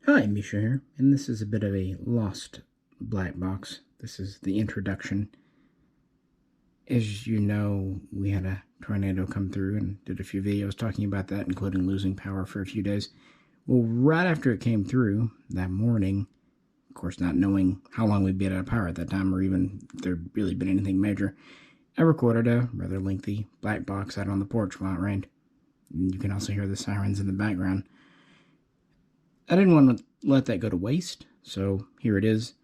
Hi, Misha here, and this is a bit of a lost black box. This is the introduction. As you know, we had a tornado come through and did a few videos talking about that, including losing power for a few days. Well, right after it came through that morning, of course not knowing how long we'd be out of power at that time or even if there'd really been anything major, I recorded a rather lengthy black box out on the porch while it rained. And you can also hear the sirens in the background. I didn't want to let that go to waste, so here it is.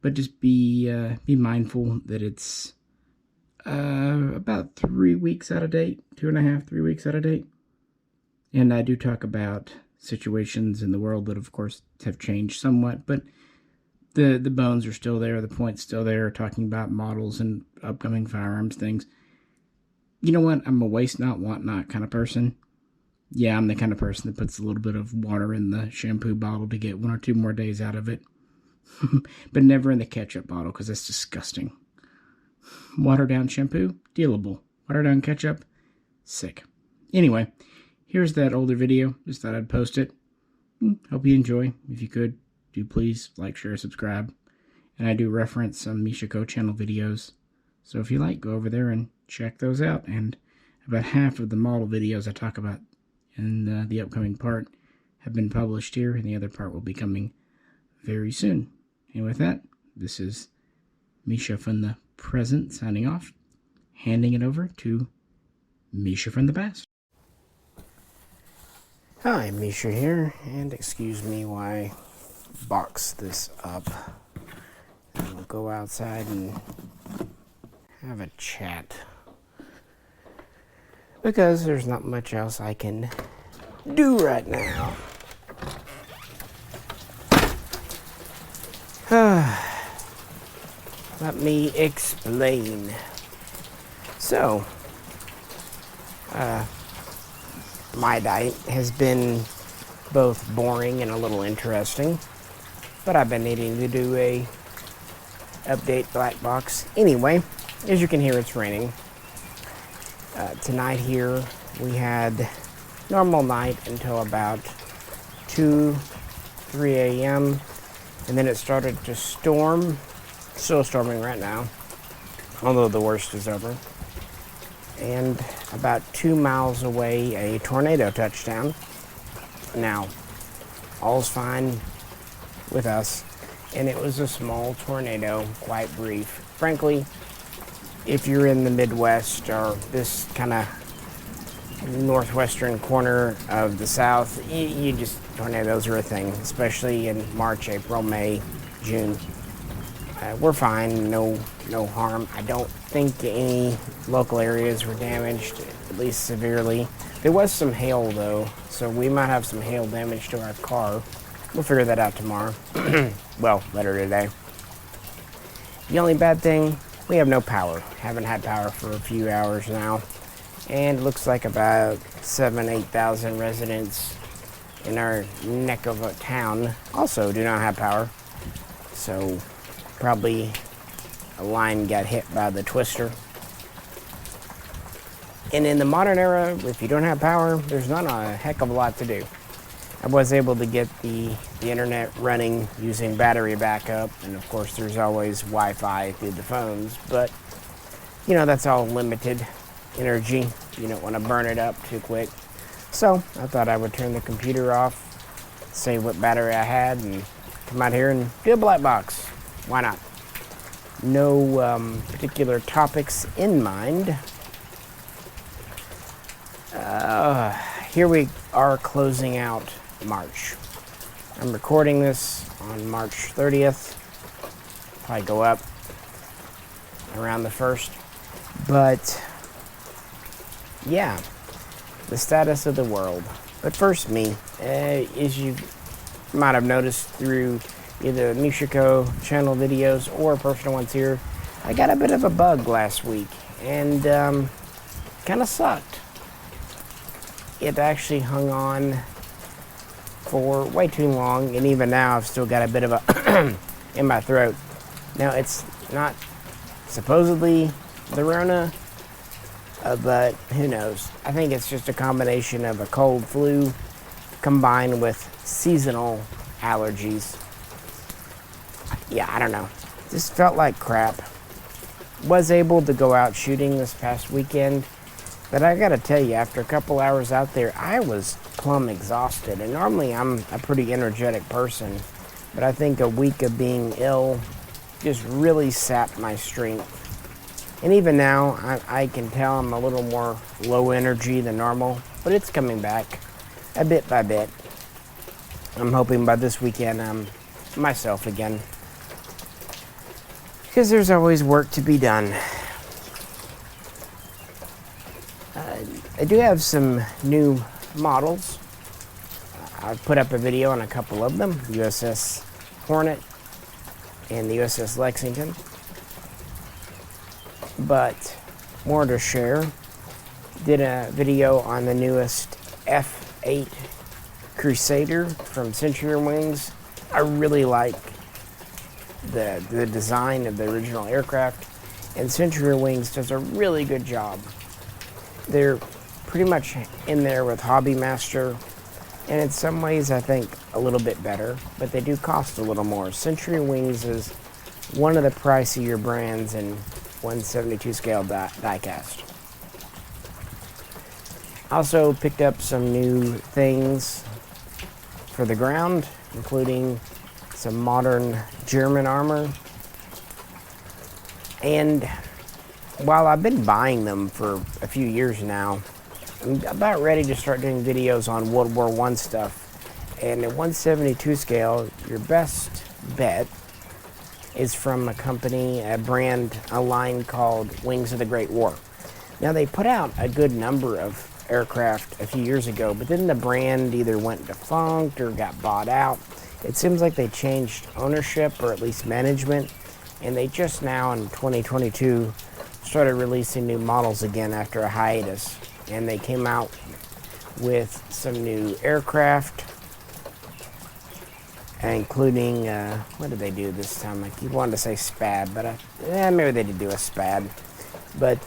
But just be mindful that it's about 3 weeks out of date, 2.5, 3 weeks out of date. And I do talk about situations in the world that, of course, have changed somewhat, but the bones are still there, the point's still there, talking about models and upcoming firearms things. You know what? I'm a waste not, want not kind of person. Yeah, I'm the kind of person that puts a little bit of water in the shampoo bottle to get 1 or 2 more days out of it. But never in the ketchup bottle, because that's disgusting. Watered down shampoo, dealable. Watered down ketchup, sick. Anyway, here's that older video. Just thought I'd post it. Hope you enjoy. If you could, do please like, share, subscribe. And I do reference some Mishaco channel videos. So if you like, go over there and check those out. And about half of the model videos I talk about in the upcoming part have been published here, and the other part will be coming very soon. And with that, this is Misha from the present signing off, handing it over to Misha from the past. Hi, Misha here, and excuse me while I box this up. And we'll go outside and have a chat, because there's not much else I can do right now. Let me explain. So, my night has been both boring and a little interesting, but I've been needing to do a update black box. Anyway, as you can hear, it's raining. Tonight here we had normal night until about 2, 3 a.m. and then it started to storm. Still storming right now, although the worst is over. And about 2 miles away, a tornado touched down. Now, all's fine with us, and it was a small tornado, quite brief. Frankly, if you're in the Midwest or this kind of northwestern corner of the South, tornadoes are a thing, especially in March, April, May, June. We're fine, no harm. I don't think any local areas were damaged, at least severely. There was some hail though, so we might have some hail damage to our car. We'll figure that out tomorrow. Well, later today. The only bad thing, we have no power. Haven't had power for a few hours now. And it looks like about 8,000 residents in our neck of a town also do not have power. So probably a line got hit by the twister. And in the modern era, if you don't have power, there's not a heck of a lot to do. I was able to get the internet running using battery backup, and of course there's always Wi-Fi through the phones, but you know, that's all limited energy. You don't want to burn it up too quick. So I thought I would turn the computer off, save what battery I had, and come out here and do a black box. Why not? No particular topics in mind. Here we are closing out March. I'm recording this on March 30th. Probably go up around the 1st. But yeah, the status of the world. But first me, as you might have noticed through either Mishaco channel videos or personal ones here, I got a bit of a bug last week, and kind of sucked. It actually hung on for way too long, and even now I've still got a bit of a in my throat. Now, it's not supposedly the Rona, but who knows? I think it's just a combination of a cold flu combined with seasonal allergies. Yeah, I don't know. Just felt like crap. Was able to go out shooting this past weekend, but I gotta tell you, after a couple hours out there, I was plumb exhausted. And normally I'm a pretty energetic person, but I think a week of being ill just really sapped my strength. And even now, I can tell I'm a little more low energy than normal, but it's coming back a bit by bit. I'm hoping by this weekend I'm myself again, because there's always work to be done. I do have some new models. I've put up a video on a couple of them, USS Hornet and the USS Lexington. But more to share. Did a video on the newest F-8 Crusader from Century Wings. I really like the design of the original aircraft, and Century Wings does a really good job. They're pretty much in there with Hobby Master, and in some ways I think a little bit better, but they do cost a little more. Century Wings is one of the pricier brands in 1/72 scale diecast. Also picked up some new things for the ground, including some modern German armor. And while I've been buying them for a few years now, I'm about ready to start doing videos on World War I stuff. And at 1/72 scale, your best bet is from a company, a brand, a line called Wings of the Great War. Now, they put out a good number of aircraft a few years ago, but then the brand either went defunct or got bought out. It seems like they changed ownership, or at least management, and they just now in 2022 started releasing new models again after a hiatus. And they came out with some new aircraft, including, what did they do this time? I keep wanting to say SPAD, but maybe they did do a SPAD. But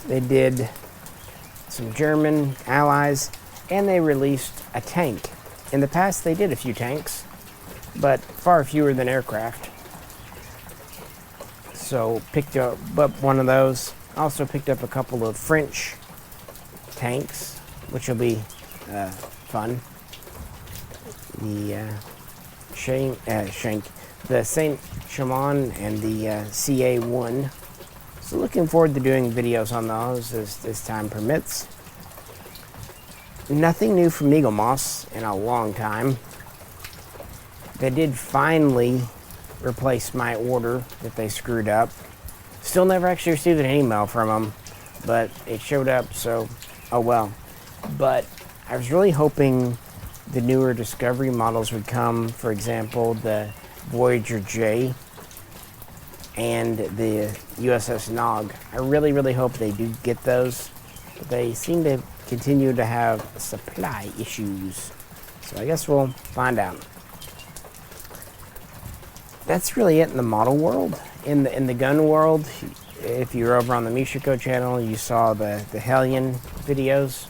they did some German allies, and they released a tank. In the past, they did a few tanks, but far fewer than aircraft. So picked up one of those. Also picked up a couple of French tanks, which will be fun. The the Saint Chamon and the CA1. So looking forward to doing videos on those as time permits. Nothing new from Eagle Moss in a long time. They did finally replace my order that they screwed up. Still never actually received an email from them, but it showed up, so oh well. But I was really hoping the newer Discovery models would come. For example, the Voyager J and the USS Nog. I really hope they do get those, but they seem to continue to have supply issues, so I guess we'll find out. That's really it in the model world. In the gun world, if you're over on the Mishaco channel, you saw the Hellion videos.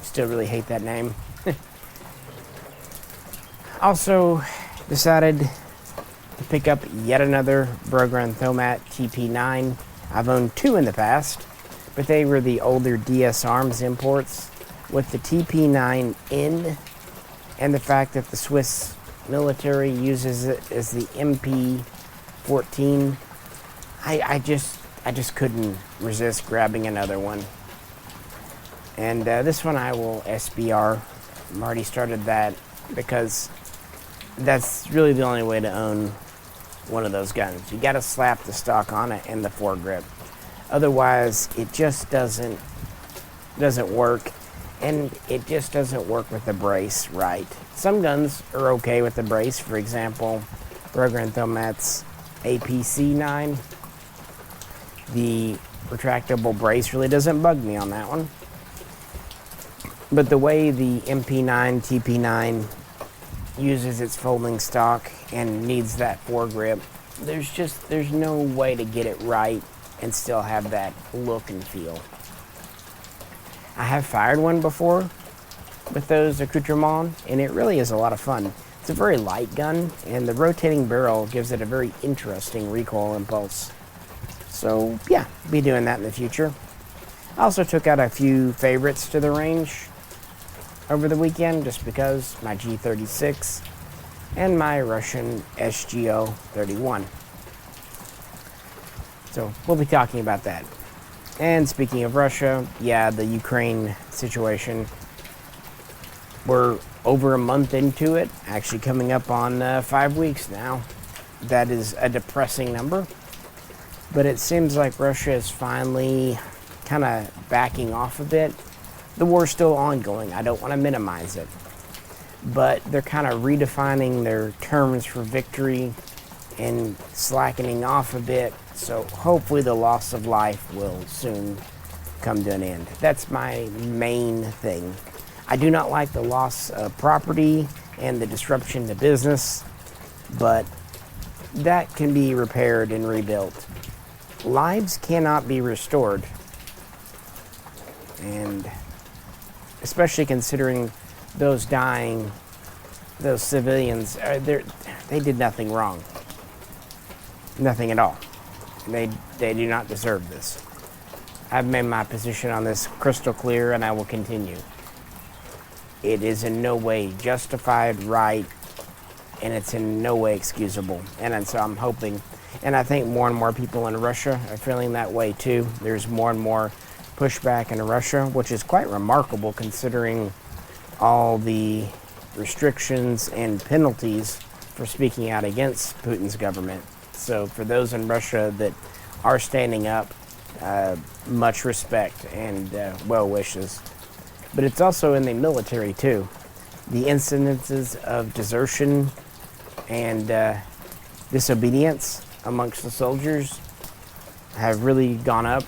Still really hate that name. Also decided to pick up yet another Brogren Thomat TP9. I've owned two in the past, but they were the older DS Arms imports with the TP9N, and the fact that the Swiss military uses it as the MP14. I just couldn't resist grabbing another one. And this one I will SBR. I've already started that because that's really the only way to own one of those guns. You got to slap the stock on it and the foregrip. Otherwise, it just doesn't work, and it just doesn't work with the brace right. Some guns are okay with the brace. For example, Brogren Thomat's APC9. The retractable brace really doesn't bug me on that one. But the way the MP9 TP9 uses its folding stock and needs that foregrip, there's no way to get it right and still have that look and feel. I have fired one before with those accoutrements, and it really is a lot of fun. It's It's a very light gun, and the rotating barrel gives it a very interesting recoil impulse. So yeah, be doing that in the future. I also took out a few favorites to the range over the weekend, just because my G36 and my Russian SGO 31. So we'll be talking about that. And speaking of Russia, yeah, the Ukraine situation, we're over a month into it, actually coming up on 5 weeks now. That is a depressing number, but it seems like Russia is finally kind of backing off a bit. The war's still ongoing. I don't want to minimize it, but they're kind of redefining their terms for victory and slackening off a bit. So hopefully the loss of life will soon come to an end. That's my main thing. I do not like the loss of property and the disruption to business, but that can be repaired and rebuilt. Lives cannot be restored, and especially considering those dying, those civilians, they did nothing wrong. Nothing at all. They do not deserve this. I've made my position on this crystal clear, and I will continue. It is in no way justified, right, and it's in no way excusable. And so I'm hoping, and I think more and more people in Russia are feeling that way too. There's more and more pushback in Russia, which is quite remarkable considering all the restrictions and penalties for speaking out against Putin's government. So for those in Russia that are standing up, much respect and well wishes. But it's also in the military too. The incidences of desertion and disobedience amongst the soldiers have really gone up.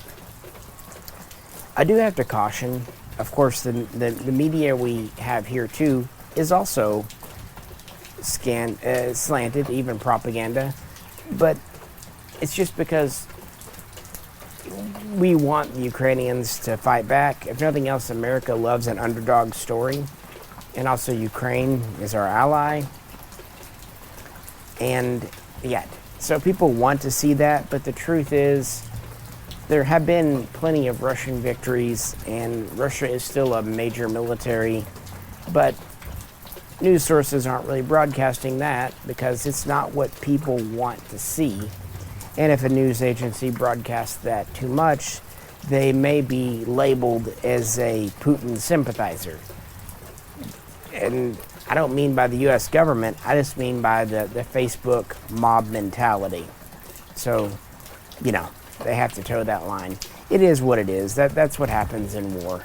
I do have to caution, of course, the media we have here too is also slanted, even propaganda. But it's just because we want the Ukrainians to fight back. If nothing else, America loves an underdog story. And also Ukraine is our ally. And yeah, so people want to see that, but the truth is there have been plenty of Russian victories, and Russia is still a major military, but news sources aren't really broadcasting that because it's not what people want to see. And if a news agency broadcasts that too much, they may be labeled as a Putin sympathizer. And I don't mean by the U.S. government, I just mean by the Facebook mob mentality. So, they have to toe that line. It is what it is. That's what happens in war.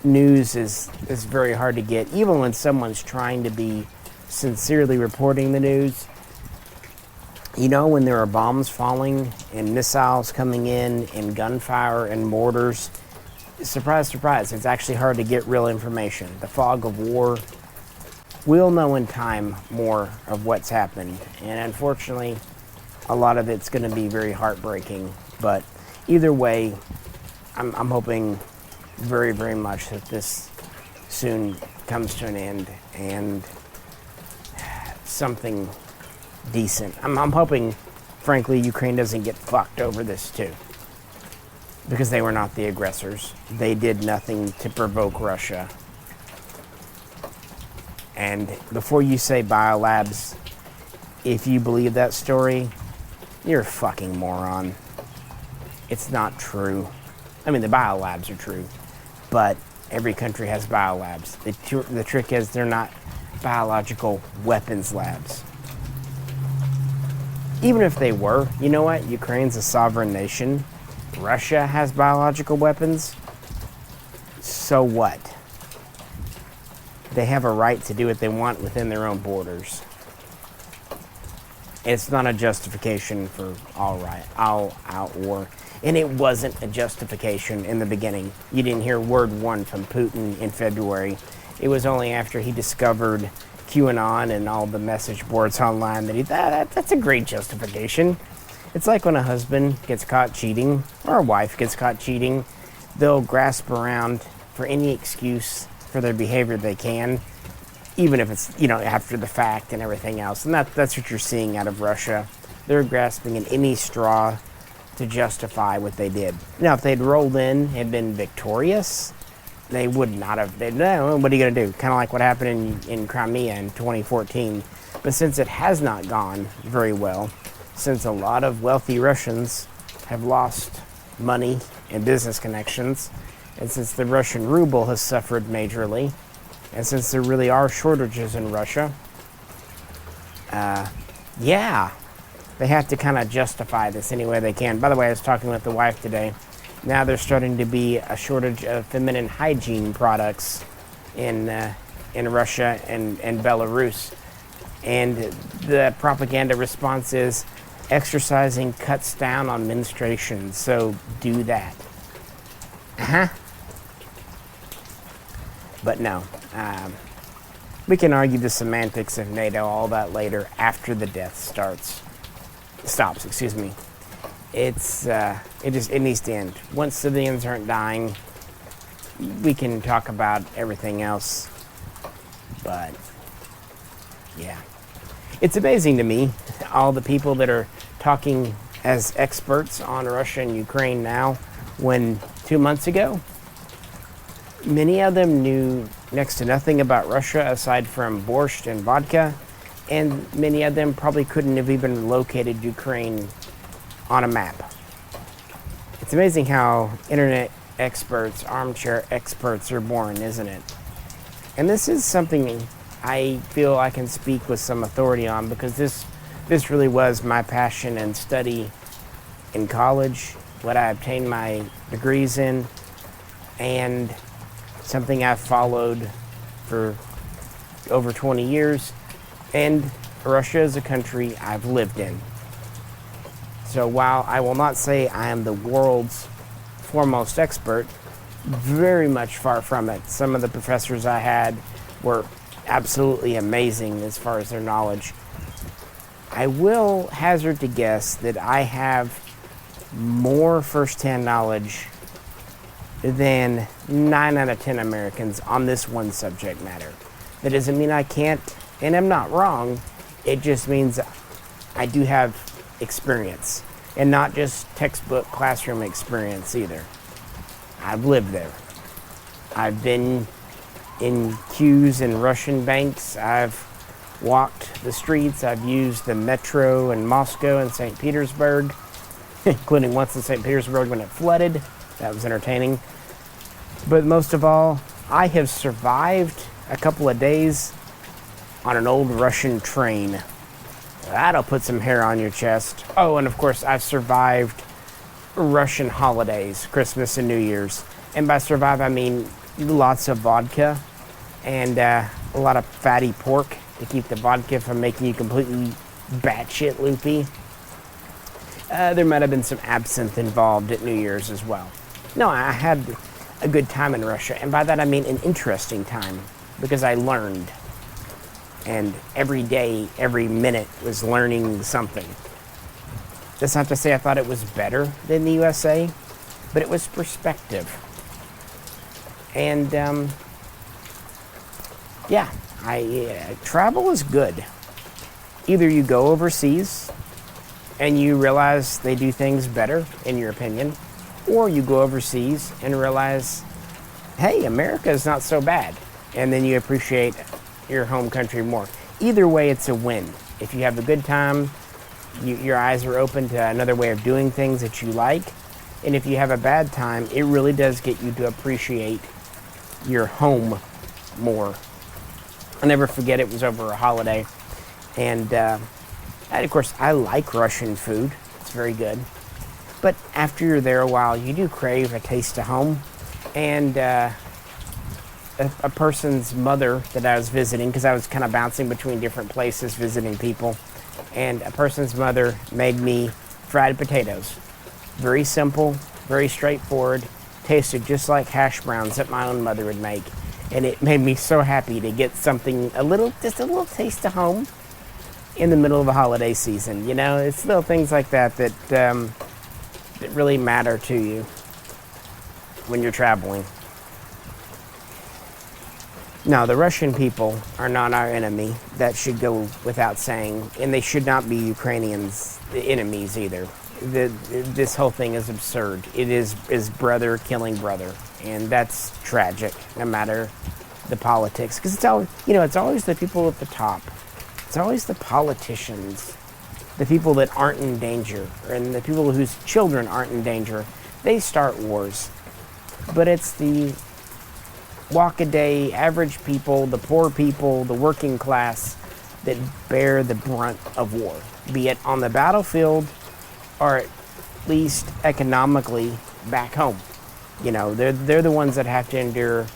News is very hard to get, even when someone's trying to be sincerely reporting the news. When there are bombs falling and missiles coming in and gunfire and mortars, surprise, surprise, it's actually hard to get real information. The fog of war. We'll know in time more of what's happened. And unfortunately, a lot of it's going to be very heartbreaking. But either way, I'm hoping very, very much that this soon comes to an end and something decent. I'm hoping, frankly, Ukraine doesn't get fucked over this too. Because they were not the aggressors. They did nothing to provoke Russia. And before you say biolabs, if you believe that story, you're a fucking moron. It's not true. I mean, the biolabs are true, but every country has biolabs. The trick is they're not biological weapons labs. Even if they were, you know what? Ukraine's a sovereign nation. Russia has biological weapons. So what? They have a right to do what they want within their own borders. It's not a justification for all-out war. And it wasn't a justification in the beginning. You didn't hear word one from Putin in February. It was only after he discovered QAnon and all the message boards online that he thought, that's a great justification. It's like when a husband gets caught cheating, or a wife gets caught cheating, they'll grasp around for any excuse for their behavior they can. even if it's, after the fact and everything else. And that's what you're seeing out of Russia. They're grasping at any straw to justify what they did. Now, if they'd rolled in and been victorious, they would not have. No, what are you going to do? Kind of like what happened in Crimea in 2014. But since it has not gone very well, since a lot of wealthy Russians have lost money and business connections, and since the Russian ruble has suffered majorly, and since there really are shortages in Russia, they have to kind of justify this any way they can. By the way, I was talking with the wife today. Now there's starting to be a shortage of feminine hygiene products in Russia and Belarus. And the propaganda response is exercising cuts down on menstruation, so do that. But no, we can argue the semantics of NATO, all that later, after the death stops. Excuse me. It needs to end. Once civilians aren't dying, we can talk about everything else. But yeah, it's amazing to me, all the people that are talking as experts on Russia and Ukraine now, when 2 months ago, many of them knew next to nothing about Russia aside from borscht and vodka, and many of them probably couldn't have even located Ukraine on a map. It's amazing how internet experts, armchair experts are born, isn't it? And this is something I feel I can speak with some authority on, because this really was my passion and study in college, what I obtained my degrees in, and something I've followed for over 20 years. And Russia is a country I've lived in. So while I will not say I am the world's foremost expert, very much far from it. Some of the professors I had were absolutely amazing as far as their knowledge. I will hazard to guess that I have more first-hand knowledge than 9 out of 10 Americans on this one subject matter. That doesn't mean I can't, and I'm not wrong. It just means I do have experience, and not just textbook classroom experience either. I've lived there. I've been in queues in Russian banks. I've walked the streets. I've used the metro in Moscow and St. Petersburg, including once in St. Petersburg when it flooded. That was entertaining. But most of all, I have survived a couple of days on an old Russian train. That'll put some hair on your chest. Oh, and of course, I've survived Russian holidays, Christmas and New Year's. And by survive, I mean lots of vodka and a lot of fatty pork to keep the vodka from making you completely batshit loopy. There might have been some absinthe involved at New Year's as well. No, I had a good time in Russia, and by that I mean an interesting time, because I learned. And every day, every minute was learning something. That's not to say I thought it was better than the USA, but it was perspective. And travel is good. Either you go overseas and you realize they do things better, in your opinion, or you go overseas and realize, hey, America is not so bad, and then you appreciate your home country more. Either way, it's a win. If you have a good time, your eyes are open to another way of doing things that you like, and if you have a bad time, it really does get you to appreciate your home more. I'll never forget, it was over a holiday, and of course I like Russian food. It's very good, but after you're there a while, you do crave a taste of home. And a person's mother that I was visiting, because I was kind of bouncing between different places visiting people, and a person's mother made me fried potatoes. Very simple, very straightforward, tasted just like hash browns that my own mother would make. And it made me so happy to get something, just a little taste of home in the middle of a holiday season. You know, it's little things like that that really matter to you when you're traveling. No, the Russian people are not our enemy. That should go without saying. And they should not be Ukrainians' enemies either. This whole thing is absurd. It is brother killing brother. And that's tragic, no matter the politics. Because it's always the people at the top. It's always the politicians, the people that aren't in danger, and the people whose children aren't in danger. They start wars. But it's the walk-a-day average people, the poor people, the working class that bear the brunt of war, be it on the battlefield or at least economically back home. They're the ones that have to endure.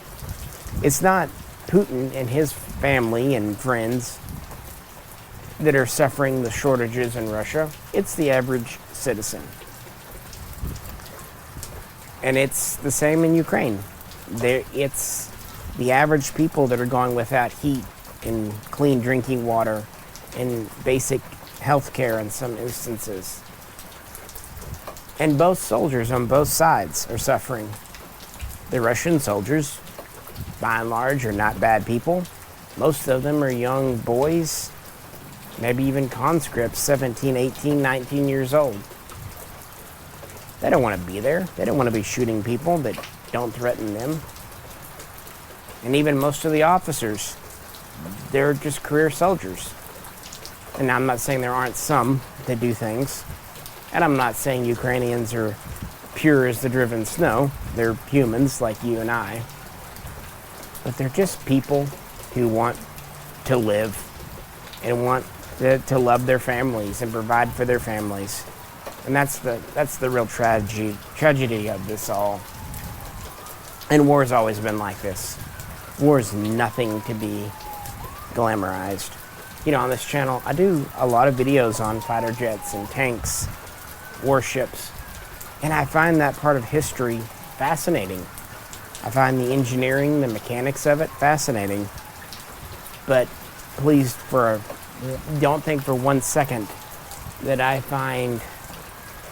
It's not Putin and his family and friends that are suffering the shortages in Russia. It's the average citizen. And it's the same in Ukraine. It's the average people that are going without heat and clean drinking water and basic health care in some instances. And both soldiers on both sides are suffering. The Russian soldiers, by and large, are not bad people. Most of them are young boys, maybe even conscripts, 17, 18, 19 years old. They don't want to be there. They don't want to be shooting people that don't threaten them. And even most of the officers, they're just career soldiers. And I'm not saying there aren't some that do things. And I'm not saying Ukrainians are pure as the driven snow. They're humans like you and I. But they're just people who want to live and want to love their families and provide for their families. And that's the real tragedy of this all. And war's always been like this. War is nothing to be glamorized. On this channel, I do a lot of videos on fighter jets and tanks, warships, and I find that part of history fascinating. I find the engineering, the mechanics of it fascinating. But please, don't think for 1 second that I find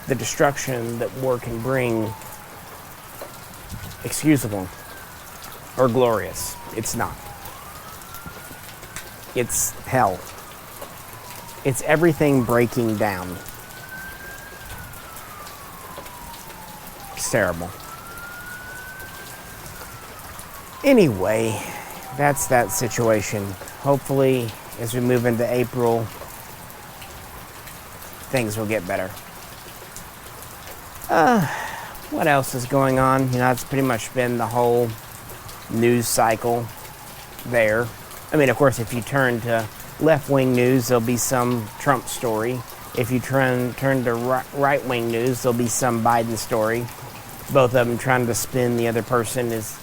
the destruction that war can bring excusable or glorious. It's not. It's hell. It's everything breaking down. It's terrible. Anyway, that's that situation. Hopefully, as we move into April, things will get better. What else is going on? It's pretty much been the whole news cycle there. I mean, of course, if you turn to left-wing news, there'll be some Trump story. If you turn to right-wing news, there'll be some Biden story. Both of them trying to spin the other person as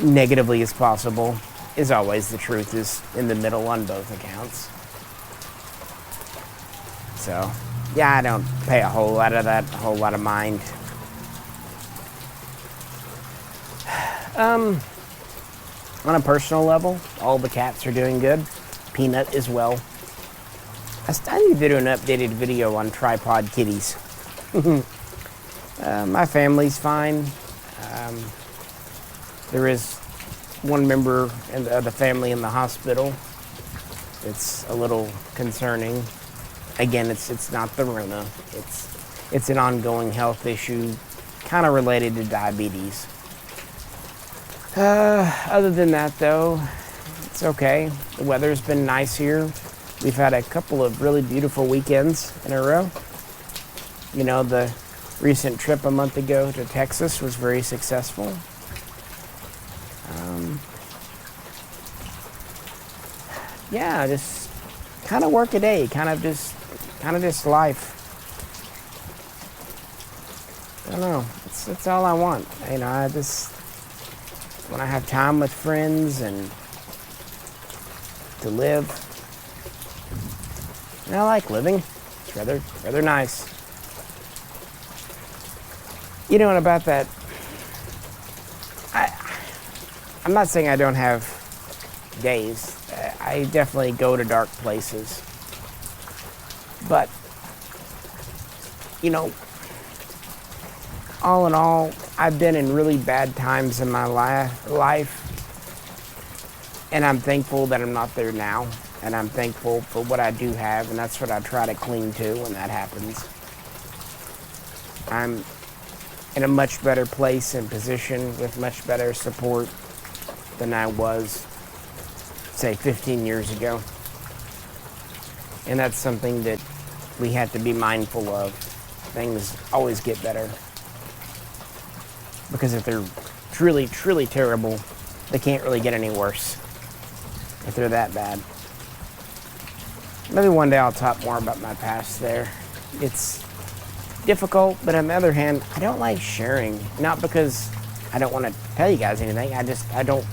negatively as possible. As always, the truth is in the middle on both accounts. So, yeah, I don't pay a whole lot of that, a whole lot of mind. On a personal level, all the cats are doing good. Peanut as well. I need to do an updated video on tripod kitties. My family's fine. There is one member of the family in the hospital. It's a little concerning. Again, it's not the Rona. It's an ongoing health issue, kind of related to diabetes. Other than that, though, it's okay. The weather's been nice here. We've had a couple of really beautiful weekends in a row. The recent trip a month ago to Texas was very successful. Yeah, just kind of work a day, kind of just life. I don't know. That's all I want. I just when I have time with friends and to live. And I like living. It's rather nice. And about that, I'm not saying I don't have days. I definitely go to dark places. But, all in all, I've been in really bad times in my life. And I'm thankful that I'm not there now. And I'm thankful for what I do have, and that's what I try to cling to when that happens. I'm in a much better place and position with much better support than I was, say, 15 years ago. And that's something that we have to be mindful of. Things always get better. Because if they're truly, truly terrible, they can't really get any worse if they're that bad. Maybe one day I'll talk more about my past there. It's difficult, but on the other hand, I don't like sharing. Not because I don't want to tell you guys anything. I don't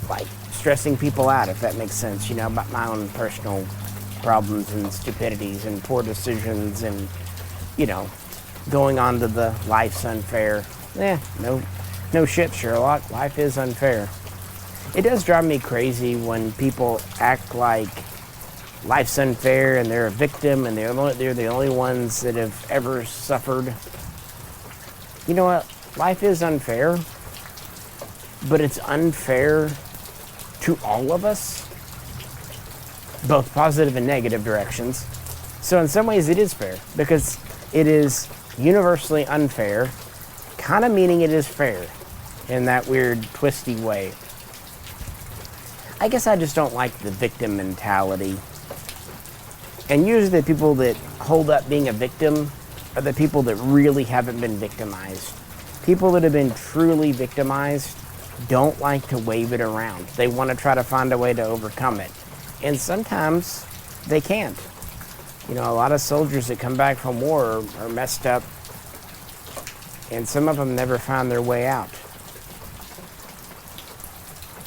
like stressing people out, if that makes sense, you know, about my own personal problems and stupidities and poor decisions and, you know, going on to the life's unfair. No shit, Sherlock. Life is unfair. It does drive me crazy when people act like life's unfair and they're a victim and they're the only ones that have ever suffered. You know what? Life is unfair, but it's unfair to all of us, both positive and negative directions. So in some ways it is fair, because it is universally unfair, kind of meaning it is fair in that weird twisty way. I guess I just don't like the victim mentality. And usually the people that hold up being a victim are the people that really haven't been victimized. People that have been truly victimized don't like to wave it around. They want to try to find a way to overcome it. And sometimes they can't. You know, a lot of soldiers that come back from war are messed up, and some of them never find their way out.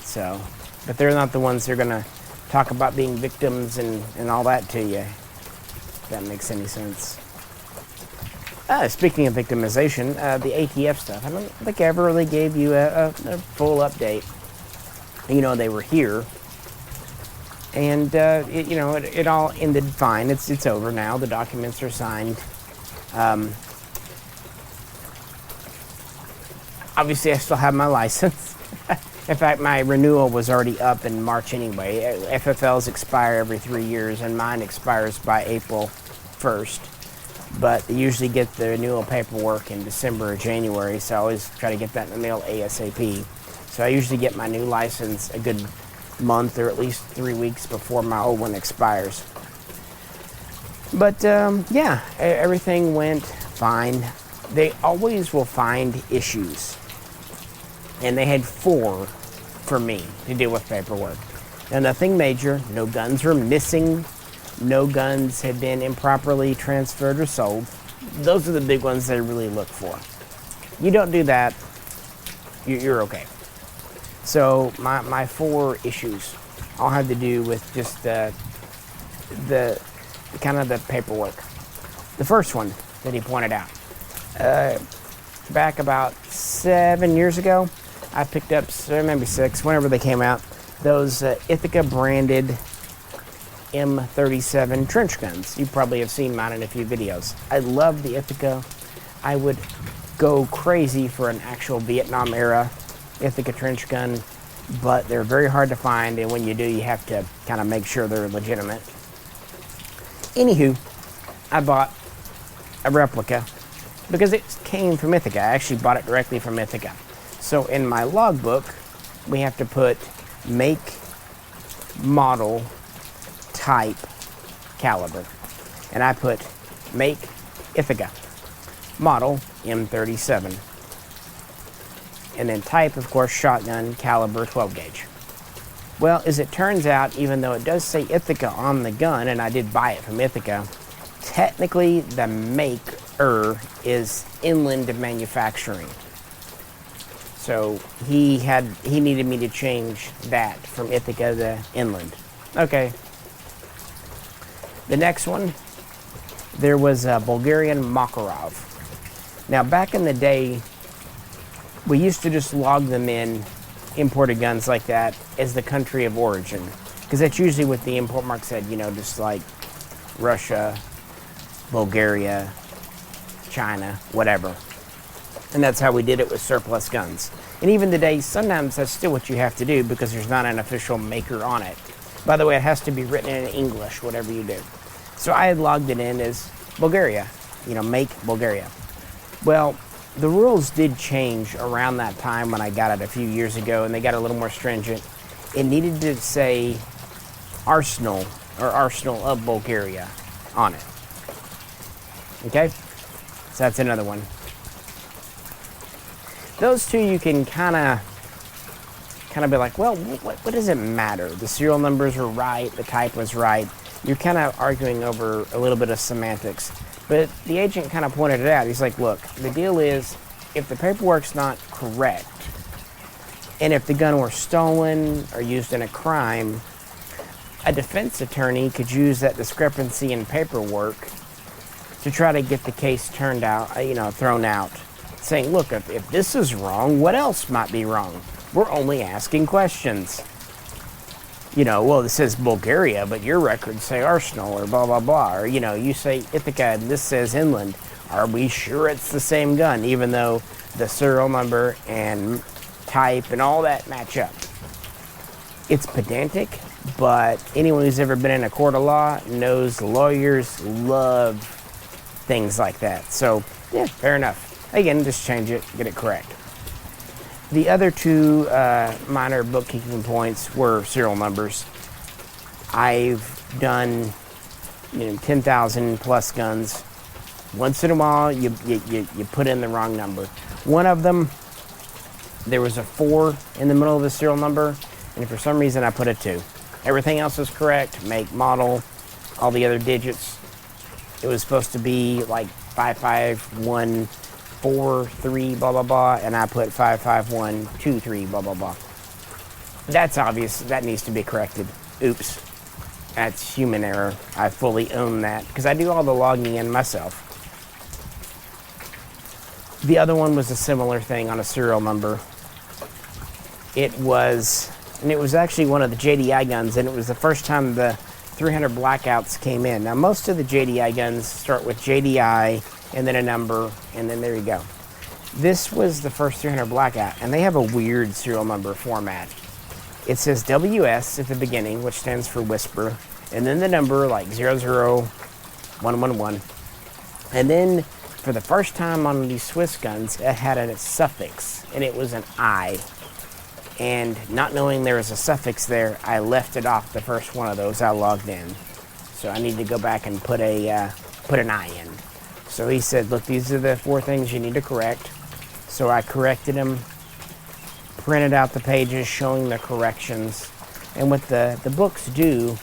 So, but they're not the ones that are going to talk about being victims and all that to you, if that makes any sense. Speaking of victimization, the ATF stuff, I don't think I ever really gave you a full update. You know, they were here, and it all ended fine. It's over now. The documents are signed. Obviously, I still have my license. In fact, my renewal was already up in March anyway. FFLs expire every 3 years, and mine expires by April 1st. But they usually get the renewal paperwork in December or January, so I always try to get that in the mail ASAP. So I usually get my new license a good month or at least 3 weeks before my old one expires. But yeah, everything went fine. They always will find issues. And they had 4 for me to deal with paperwork. Now, nothing major. No guns were missing. No guns had been improperly transferred or sold. Those are the big ones they really look for. You don't do that, you're okay. So my 4 issues all had to do with just the kind of the paperwork. The first one that he pointed out, back about 7 years ago, I picked up, maybe 6, whenever they came out, those Ithaca branded M37 trench guns. You probably have seen mine in a few videos. I love the Ithaca. I would go crazy for an actual Vietnam era Ithaca trench gun, but they're very hard to find, and when you do, you have to kind of make sure they're legitimate. Anywho, I bought a replica because it came from Ithaca. I actually bought it directly from Ithaca. So in my logbook, we have to put make, model, type, caliber. And I put make Ithaca, model M37. And then type, of course, shotgun, caliber 12 gauge. Well, as it turns out, even though it does say Ithaca on the gun, and I did buy it from Ithaca, technically the maker is Inland Manufacturing. So he needed me to change that from Ithaca to Inland. Okay. The next one, there was a Bulgarian Makarov. Now, back in the day, we used to just log them in, imported guns like that, as the country of origin. Because that's usually what the import mark said, you know, just like Russia, Bulgaria, China, whatever. And that's how we did it with surplus guns. And even today, sometimes that's still what you have to do because there's not an official maker on it. By the way, it has to be written in English, whatever you do. So I had logged it in as Bulgaria, make Bulgaria. Well, the rules did change around that time when I got it a few years ago, and they got a little more stringent. It needed to say Arsenal or Arsenal of Bulgaria on it. Okay? So that's another one. Those two you can kind of be like, well, what does it matter? The serial numbers were right, the type was right. You're kind of arguing over a little bit of semantics. But the agent kind of pointed it out. He's like, look, the deal is, if the paperwork's not correct, and if the gun were stolen or used in a crime, a defense attorney could use that discrepancy in paperwork to try to get the case thrown out, saying, look, if this is wrong, what else might be wrong? We're only asking questions. Well, this says Bulgaria, but your records say Arsenal or blah, blah, blah. Or, you say Ithaca and this says Inland. Are we sure it's the same gun, even though the serial number and type and all that match up? It's pedantic, but anyone who's ever been in a court of law knows lawyers love things like that. So, yeah, fair enough. Again, just change it, get it correct. The other two minor bookkeeping points were serial numbers. I've done 10,000 plus guns. Once in a while, you put in the wrong number. One of them, there was a 4 in the middle of the serial number, and for some reason I put a 2. Everything else was correct, make, model, all the other digits. It was supposed to be like 55143 blah blah blah, and I put 55123 blah blah blah. That's obvious. That needs to be corrected. Oops. That's human error. I fully own that because I do all the logging in myself. The other one was a similar thing on a serial number. It was actually one of the JDI guns, and it was the first time the 300 blackouts came in. Now, most of the JDI guns start with JDI and then a number, and then there you go. This was the first 300 blackout, and they have a weird serial number format. It says WS at the beginning, which stands for whisper, and then the number like 00111. And then for the first time on these Swiss guns, it had a suffix, and it was an I. And not knowing there was a suffix there, I left it off the first one of those I logged in. So I need to go back and put an I in. So he said, look, these are the 4 things you need to correct. So I corrected them, printed out the pages showing the corrections. And what the books do,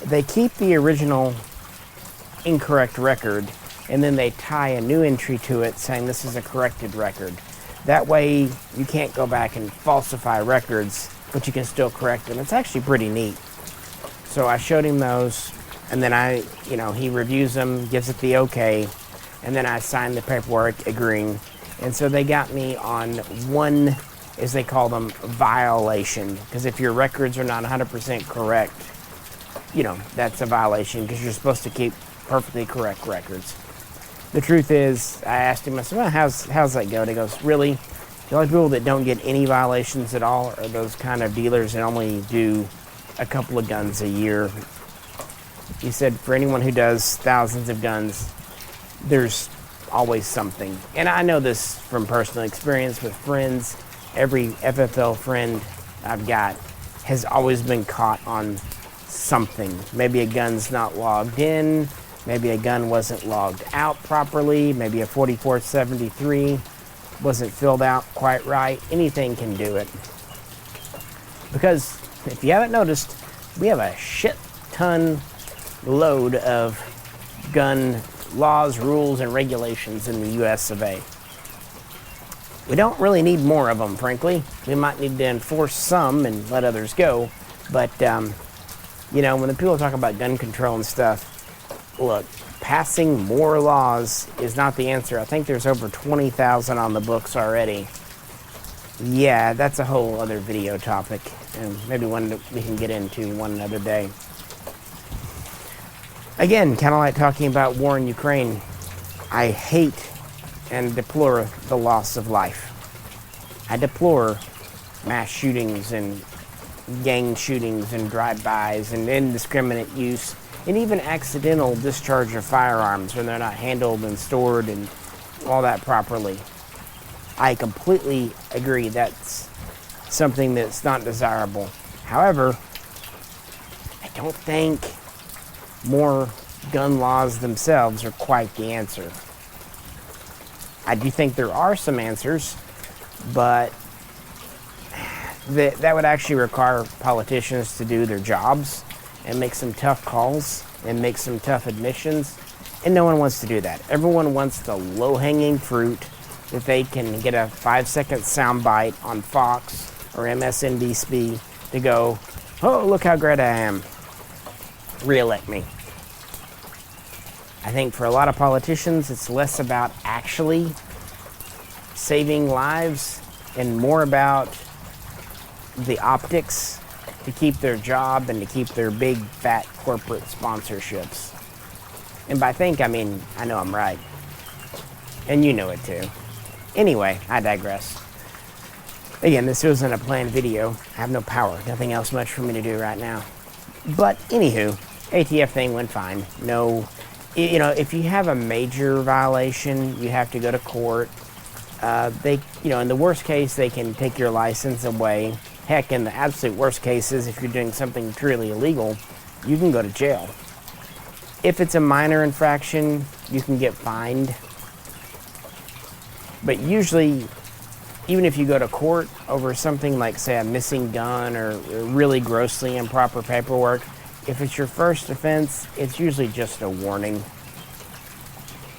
they keep the original incorrect record, and then they tie a new entry to it saying this is a corrected record. That way you can't go back and falsify records, but you can still correct them. It's actually pretty neat. So I showed him those, and then he reviews them, gives it the okay, and then I signed the paperwork agreeing. And so they got me on one, as they call them, violation. Because if your records are not 100% correct, that's a violation because you're supposed to keep perfectly correct records. The truth is, I asked him, I said, well, how's that go? And he goes, really? The only people that don't get any violations at all are those kind of dealers that only do a couple of guns a year. He said, for anyone who does thousands of guns, there's always something. And I know this from personal experience with friends. Every FFL friend I've got has always been caught on something. Maybe a gun's not logged in. Maybe a gun wasn't logged out properly. Maybe a 4473 wasn't filled out quite right. Anything can do it. Because if you haven't noticed, we have a shit ton load of gun laws, rules, and regulations in the US of A. We don't really need more of them, frankly. We might need to enforce some and let others go. But, when the people talk about gun control and stuff, look, passing more laws is not the answer. I think there's over 20,000 on the books already. Yeah, that's a whole other video topic, and maybe one that we can get into one another day. Again, kind of like talking about war in Ukraine. I hate and deplore the loss of life. I deplore mass shootings and gang shootings and drive-bys and indiscriminate use and even accidental discharge of firearms when they're not handled and stored and all that properly. I completely agree that's something that's not desirable. However, I don't think more gun laws themselves are quite the answer. I do think there are some answers, but that would actually require politicians to do their jobs and make some tough calls and make some tough admissions, and no one wants to do that. Everyone wants the low-hanging fruit that they can get a 5-second soundbite on Fox or MSNBC to go, oh, look how great I am. Re-elect me. I think for a lot of politicians, it's less about actually saving lives and more about the optics to keep their job and to keep their big, fat corporate sponsorships. And by think, I mean, I know I'm right. And you know it too. Anyway, I digress. Again, this wasn't a planned video. I have no power. Nothing else much for me to do right now. But anywho, ATF thing went fine. No, you know, if you have a major violation, you have to go to court. They, you know, in the worst case, they can take your license away. Heck, in the absolute worst cases, if you're doing something truly illegal, you can go to jail. If it's a minor infraction, you can get fined. But usually, even if you go to court over something like, say, a missing gun or really grossly improper paperwork, if it's your first offense, it's usually just a warning.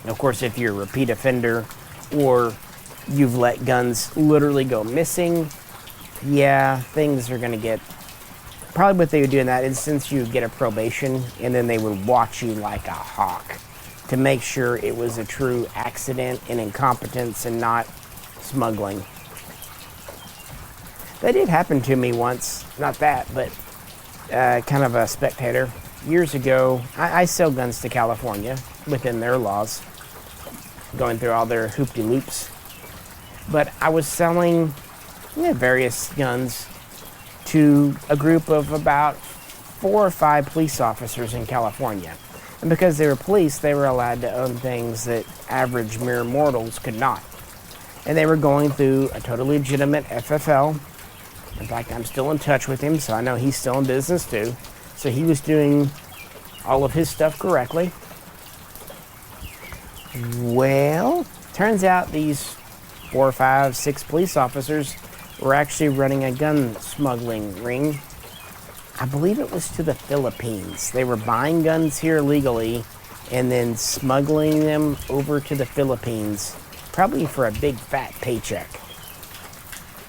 And of course, if you're a repeat offender or you've let guns literally go missing, yeah, things are going to get... Probably what they would do in that instance, you would get a probation, and then they would watch you like a hawk to make sure it was a true accident and incompetence and not smuggling. That did happen to me once. Not that, but kind of a spectator. Years ago, I sell guns to California within their laws, going through all their hoop-de-loops. But I was selling various guns to a group of about 4 or 5 police officers in California. And because they were police, they were allowed to own things that average mere mortals could not. And they were going through a totally legitimate FFL. In fact, I'm still in touch with him, so I know he's still in business too. So he was doing all of his stuff correctly. Well, turns out these 4, 5, 6 police officers were actually running a gun smuggling ring. I believe it was to the Philippines. They were buying guns here legally and then smuggling them over to the Philippines, probably for a big fat paycheck.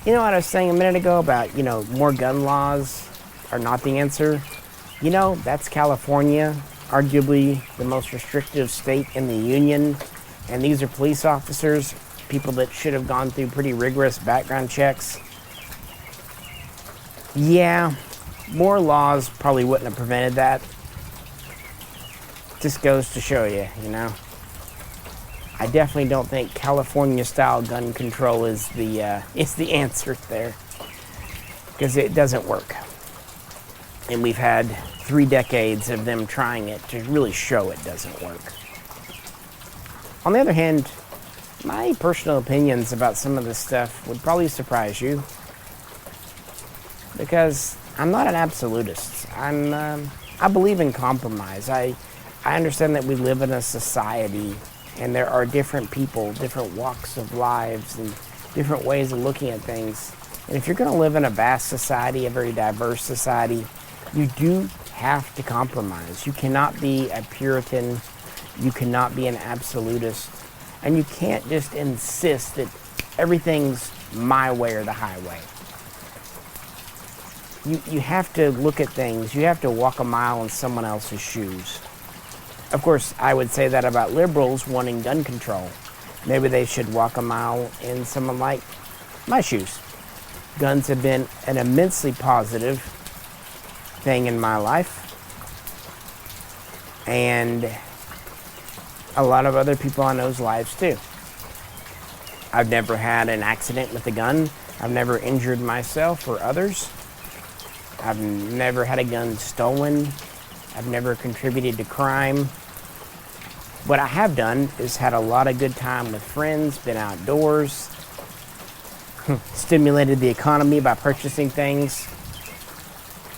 You know what I was saying a minute ago about, you know, more gun laws are not the answer? You know, that's California, arguably the most restrictive state in the union, and these are police officers, people that should have gone through pretty rigorous background checks. Yeah, more laws probably wouldn't have prevented that. Just goes to show you, you know. I definitely don't think California-style gun control is the answer there, because it doesn't work. And we've had 3 decades of them trying it to really show it doesn't work. On the other hand, my personal opinions about some of this stuff would probably surprise you, because I'm not an absolutist. I believe in compromise. I understand that we live in a society and there are different people, different walks of lives, and different ways of looking at things. And if you're going to live in a vast society, a very diverse society, you do have to compromise. You cannot be a Puritan. You cannot be an absolutist. And you can't just insist that everything's my way or the highway. You have to look at things. You have to walk a mile in someone else's shoes. Of course, I would say that about liberals wanting gun control. Maybe they should walk a mile in someone like my shoes. Guns have been an immensely positive thing in my life. And a lot of other people I know's lives too. I've never had an accident with a gun. I've never injured myself or others. I've never had a gun stolen. I've never contributed to crime. What I have done is had a lot of good time with friends, been outdoors, stimulated the economy by purchasing things,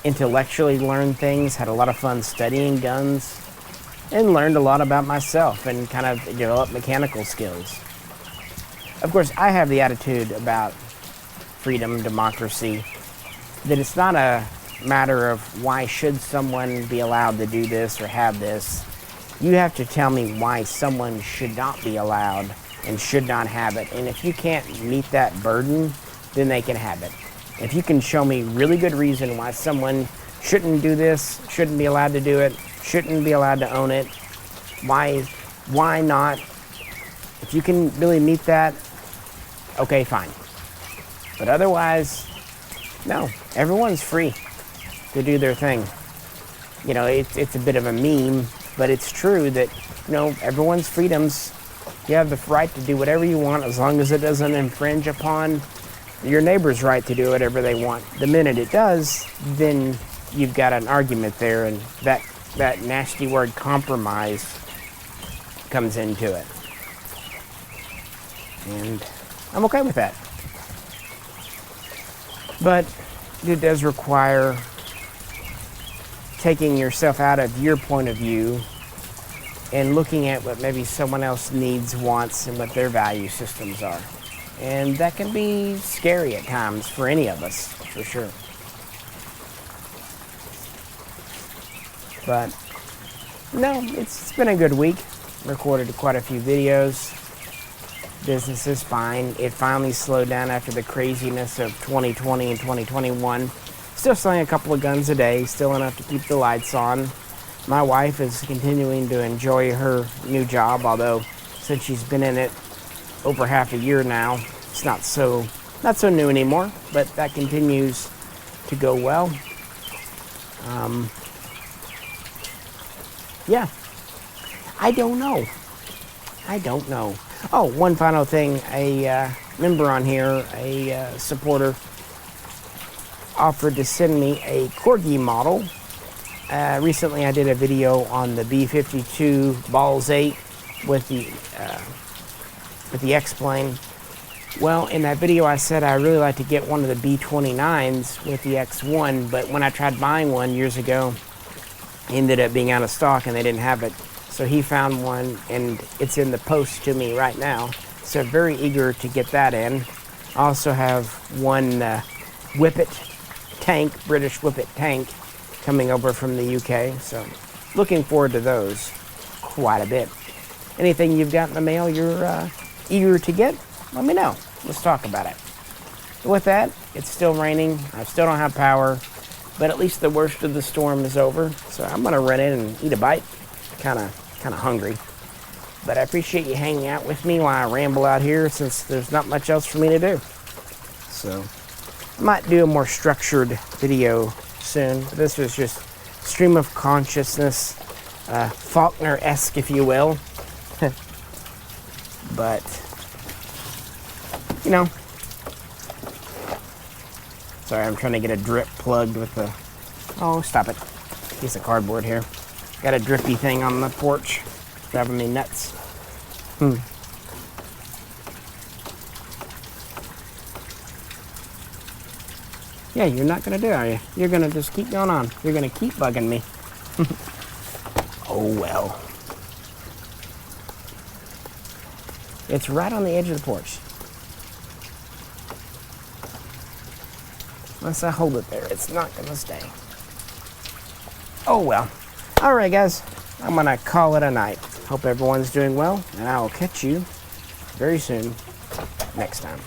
intellectually learned things, had a lot of fun studying guns, and learned a lot about myself and kind of developed mechanical skills. Of course, I have the attitude about freedom, democracy, that it's not a matter of why should someone be allowed to do this or have this. You have to tell me why someone should not be allowed and should not have it. And if you can't meet that burden, then they can have it. If you can show me really good reason why someone shouldn't do this, shouldn't be allowed to do it, shouldn't be allowed to own it, why not? If you can really meet that, okay, fine. But otherwise, no, everyone's free to do their thing. You know, it's a bit of a meme, but it's true that, you know, everyone's freedoms. You have the right to do whatever you want as long as it doesn't infringe upon your neighbor's right to do whatever they want. The minute it does, then you've got an argument there, and that nasty word compromise comes into it. And I'm okay with that. But it does require taking yourself out of your point of view and looking at what maybe someone else needs, wants, and what their value systems are. And that can be scary at times for any of us, for sure. But no, it's been a good week. Recorded quite a few videos. Business is fine. It finally slowed down after the craziness of 2020 and 2021. Still selling a couple of guns a day, still enough to keep the lights on. My wife is continuing to enjoy her new job, although since she's been in it over half a year now, it's not so new anymore, but that continues to go well. Yeah, I don't know. Oh, one final thing, a member on here, a supporter, offered to send me a Corgi model. Recently I did a video on the B-52 Balls 8 with the X-Plane. Well, in that video I said I really like to get one of the B-29s with the X1, but when I tried buying one years ago, it ended up being out of stock and they didn't have it. So he found one and it's in the post to me right now. So very eager to get that in. I also have one Whippet tank, British Whippet tank, coming over from the UK. So looking forward to those quite a bit. Anything you've got in the mail you're eager to get, let me know. Let's talk about it. With that, it's still raining. I still don't have power, but at least the worst of the storm is over. So I'm gonna run in and eat a bite. Kind of hungry. But I appreciate you hanging out with me while I ramble out here, since there's not much else for me to do. So I might do a more structured video soon. But this was just stream of consciousness, Faulkner-esque, if you will. But you know, sorry, I'm trying to get a drip plugged with the, oh, stop it, piece of cardboard here. Got a drippy thing on the porch, driving me nuts. Yeah, you're not gonna do it, are you? You're gonna just keep going on. You're gonna keep bugging me. Oh well. It's right on the edge of the porch. Once I hold it there, it's not gonna stay. Oh well. Alright guys, I'm gonna call it a night. Hope everyone's doing well, and I will catch you very soon next time.